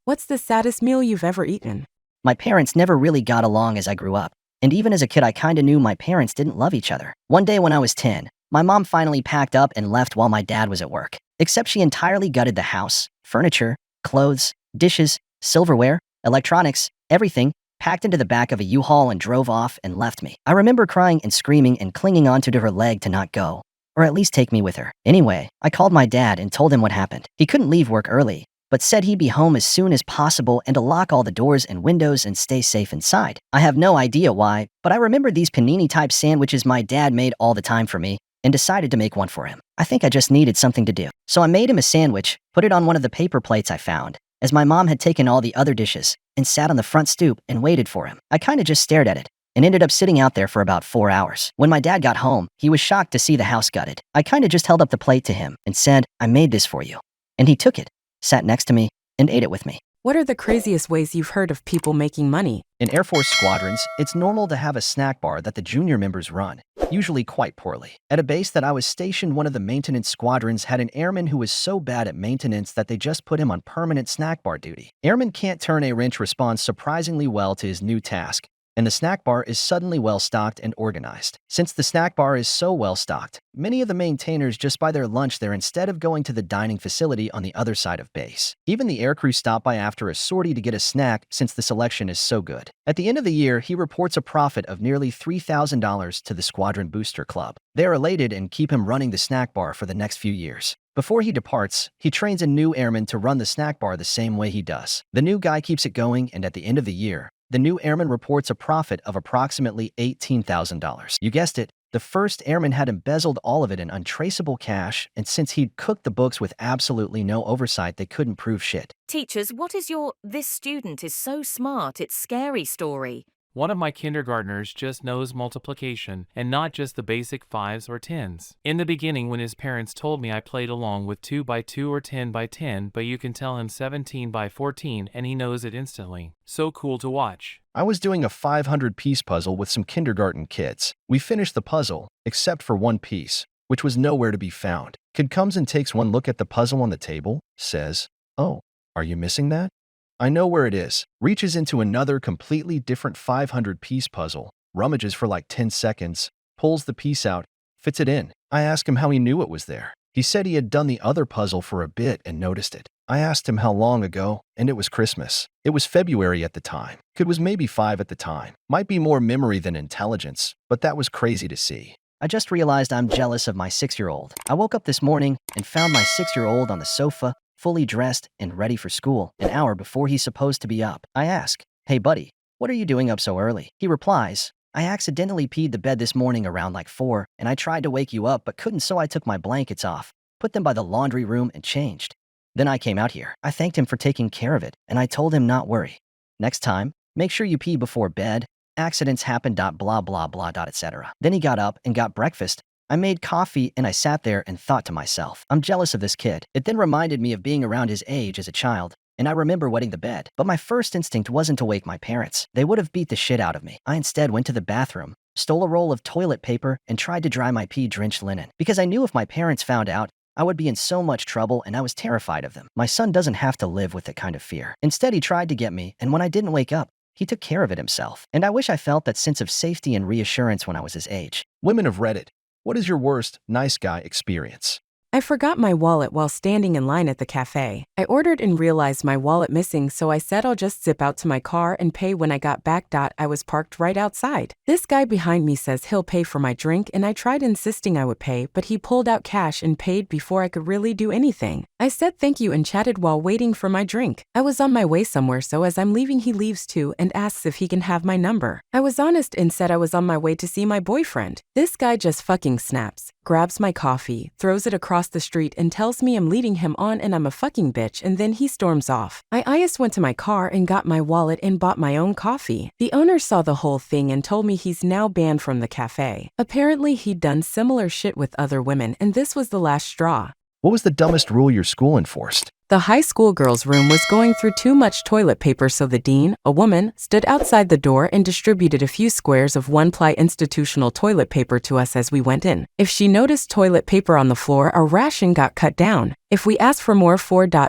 What's the saddest meal you've ever eaten? My parents never really got along as I grew up. And even as a kid, I kinda knew my parents didn't love each other. One day when I was 10, my mom finally packed up and left while my dad was at work. Except she entirely gutted the house, furniture, clothes, dishes, silverware, electronics, everything, packed into the back of a U-Haul and drove off and left me. I remember crying and screaming and clinging onto her leg to not go, or at least take me with her. Anyway, I called my dad and told him what happened. He couldn't leave work early, but said he'd be home as soon as possible and to lock all the doors and windows and stay safe inside. I have no idea why, but I remember these panini-type sandwiches my dad made all the time for me and decided to make one for him. I think I just needed something to do. So I made him a sandwich, put it on one of the paper plates I found, as my mom had taken all the other dishes, and sat on the front stoop and waited for him. I kinda just stared at it and ended up sitting out there for about 4 hours. When my dad got home, he was shocked to see the house gutted. I kinda just held up the plate to him and said, "I made this for you." And he took it, sat next to me, and ate it with me. What are the craziest ways you've heard of people making money? In Air Force squadrons, it's normal to have a snack bar that the junior members run, usually quite poorly. At a base that I was stationed, one of the maintenance squadrons had an airman who was so bad at maintenance that they just put him on permanent snack bar duty. Airman Can't Turn a Wrench responds surprisingly well to his new task, and the snack bar is suddenly well-stocked and organized. Since the snack bar is so well-stocked, many of the maintainers just buy their lunch there instead of going to the dining facility on the other side of base. Even the aircrew stop by after a sortie to get a snack since the selection is so good. At the end of the year, he reports a profit of nearly $3,000 to the Squadron Booster Club. They are elated and keep him running the snack bar for the next few years. Before he departs, he trains a new airman to run the snack bar the same way he does. The new guy keeps it going, and at the end of the year, the new airman reports a profit of approximately $18,000. You guessed it, the first airman had embezzled all of it in untraceable cash, and since he'd cooked the books with absolutely no oversight, they couldn't prove shit. Teachers, what is your "this student is so smart, it's scary" story? One of my kindergartners just knows multiplication, and not just the basic 5s or 10s. In the beginning, when his parents told me, I played along with 2 by 2 or 10 by 10, but you can tell him 17 by 14 and he knows it instantly. So cool to watch. I was doing a 500-piece puzzle with some kindergarten kids. We finished the puzzle, except for one piece, which was nowhere to be found. Kid comes and takes one look at the puzzle on the table, says, "Oh, are you missing that?" I know where it is, reaches into another completely different 500-piece puzzle, rummages for like 10 seconds, pulls the piece out, fits it in. I asked him how he knew it was there. He said he had done the other puzzle for a bit and noticed it. I asked him how long ago, and it was Christmas. It was February at the time. Kid was maybe 5 at the time. Might be more memory than intelligence, but that was crazy to see. I just realized I'm jealous of my 6-year-old. I woke up this morning and found my 6-year-old on the sofa, fully dressed and ready for school, an hour before he's supposed to be up. I ask, "Hey buddy, what are you doing up so early?" He replies, "I accidentally peed the bed this morning around like 4, and I tried to wake you up but couldn't, so I took my blankets off, put them by the laundry room and changed. Then I came out here." I thanked him for taking care of it, and I told him not worry. Next time, make sure you pee before bed. Accidents happen, blah blah blah, etc. Then he got up and got breakfast. I made coffee and I sat there and thought to myself, I'm jealous of this kid. It then reminded me of being around his age as a child, and I remember wetting the bed. But my first instinct wasn't to wake my parents. They would have beat the shit out of me. I instead went to the bathroom, stole a roll of toilet paper, and tried to dry my pee-drenched linen. Because I knew if my parents found out, I would be in so much trouble, and I was terrified of them. My son doesn't have to live with that kind of fear. Instead, he tried to get me, and when I didn't wake up, he took care of it himself. And I wish I felt that sense of safety and reassurance when I was his age. Women of Reddit, what is your worst nice guy experience? I forgot my wallet while standing in line at the cafe. I ordered and realized my wallet missing, so I said I'll just zip out to my car and pay when I got back. I was parked right outside. This guy behind me says he'll pay for my drink, and I tried insisting I would pay, but he pulled out cash and paid before I could really do anything. I said thank you and chatted while waiting for my drink. I was on my way somewhere, so as I'm leaving he leaves too and asks if he can have my number. I was honest and said I was on my way to see my boyfriend. This guy just fucking snaps, grabs my coffee, throws it across the street and tells me I'm leading him on and I'm a fucking bitch, and then he storms off. I just went to my car and got my wallet and bought my own coffee. The owner saw the whole thing and told me he's now banned from the cafe. Apparently he'd done similar shit with other women, and this was the last straw. What was the dumbest rule your school enforced? The high school girls' room was going through too much toilet paper, so the dean, a woman, stood outside the door and distributed a few squares of one-ply institutional toilet paper to us as we went in. If she noticed toilet paper on the floor, our ration got cut down. If we asked for more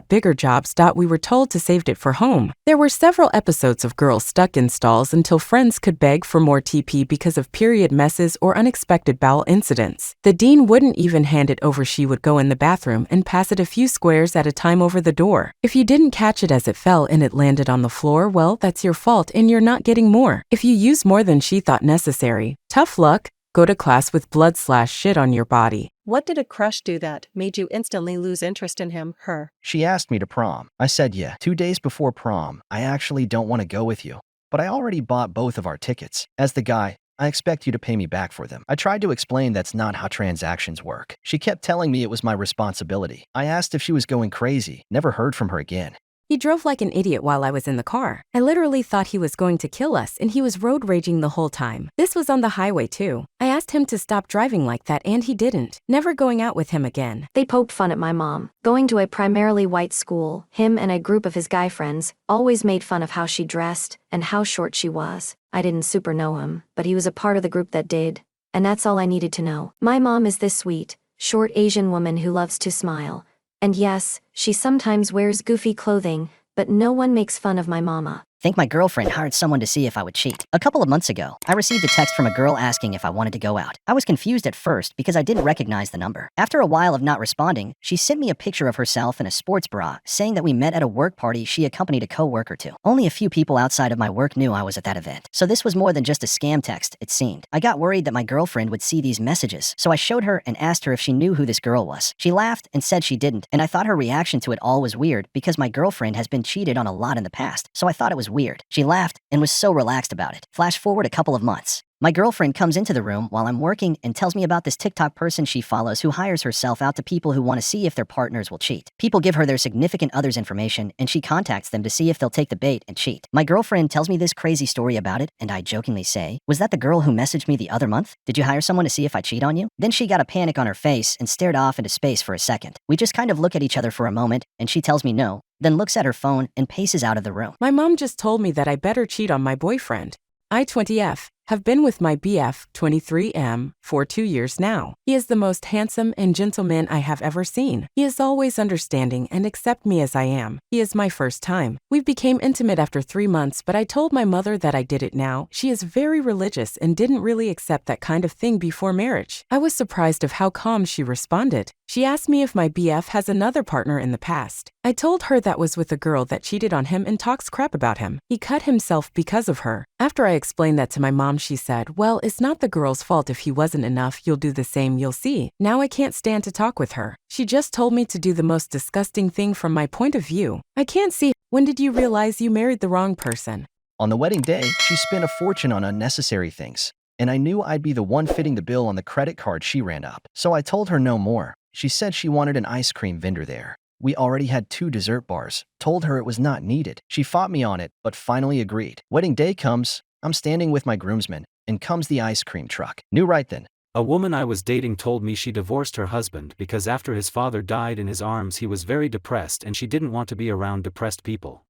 bigger jobs, we were told to save it for home. There were several episodes of girls stuck in stalls until friends could beg for more TP because of period messes or unexpected bowel incidents. The dean wouldn't even hand it over. She would go in the bathroom and pass it a few squares at a time over the door. If you didn't catch it as it fell and it landed on the floor, well, that's your fault and you're not getting more. If you use more than she thought necessary, tough luck. Go to class with blood/shit on your body. What did a crush do that made you instantly lose interest in him, her? She asked me to prom. I said yeah. 2 days before prom, I actually don't want to go with you. But I already bought both of our tickets. As the guy, I expect you to pay me back for them. I tried to explain that's not how transactions work. She kept telling me it was my responsibility. I asked if she was going crazy. Never heard from her again. He drove like an idiot while I was in the car. I literally thought he was going to kill us, and he was road raging the whole time. This was on the highway too. I asked him to stop driving like that and he didn't. Never going out with him again. They poked fun at my mom. Going to a primarily white school, him and a group of his guy friends always made fun of how she dressed and how short she was. I didn't super know him, but he was a part of the group that did. And that's all I needed to know. My mom is this sweet, short Asian woman who loves to smile. And yes, she sometimes wears goofy clothing, but no one makes fun of my mama. Think my girlfriend hired someone to see if I would cheat. A couple of months ago, I received a text from a girl asking if I wanted to go out. I was confused at first because I didn't recognize the number. After a while of not responding, she sent me a picture of herself in a sports bra, saying that we met at a work party she accompanied a coworker to. Only a few people outside of my work knew I was at that event. So this was more than just a scam text, it seemed. I got worried that my girlfriend would see these messages, so I showed her and asked her if she knew who this girl was. She laughed and said she didn't, and I thought her reaction to it all was weird because my girlfriend has been cheated on a lot in the past, so I thought it was weird. She laughed and was so relaxed about it. Flash forward a couple of months. My girlfriend comes into the room while I'm working and tells me about this TikTok person she follows who hires herself out to people who want to see if their partners will cheat. People give her their significant other's information and she contacts them to see if they'll take the bait and cheat. My girlfriend tells me this crazy story about it and I jokingly say, "Was that the girl who messaged me the other month? Did you hire someone to see if I cheat on you?" Then she got a panic on her face and stared off into space for a second. We just kind of look at each other for a moment and she tells me no, then looks at her phone and paces out of the room. My mom just told me that I better cheat on my boyfriend. I, 20F, have been with my BF, 23M, for 2 years now. He is the most handsome and gentle man I have ever seen. He is always understanding and accept me as I am. He is my first time. We became intimate after 3 months, but I told my mother that I did it now. She is very religious and didn't really accept that kind of thing before marriage. I was surprised of how calm she responded. She asked me if my BF has another partner in the past. I told her that was with a girl that cheated on him and talks crap about him. He cut himself because of her. After I explained that to my mom, she said, "Well, it's not the girl's fault. If he wasn't enough, you'll do the same, you'll see." Now I can't stand to talk with her. She just told me to do the most disgusting thing from my point of view. I can't see. When did you realize you married the wrong person? On the wedding day, she spent a fortune on unnecessary things. And I knew I'd be the one fitting the bill on the credit card she ran up. So I told her no more. She said she wanted an ice cream vendor there. We already had 2 dessert bars. Told her it was not needed. She fought me on it, but finally agreed. Wedding day comes. I'm standing with my groomsmen, and comes the ice cream truck. Knew right then. A woman I was dating told me she divorced her husband because after his father died in his arms he was very depressed and she didn't want to be around depressed people.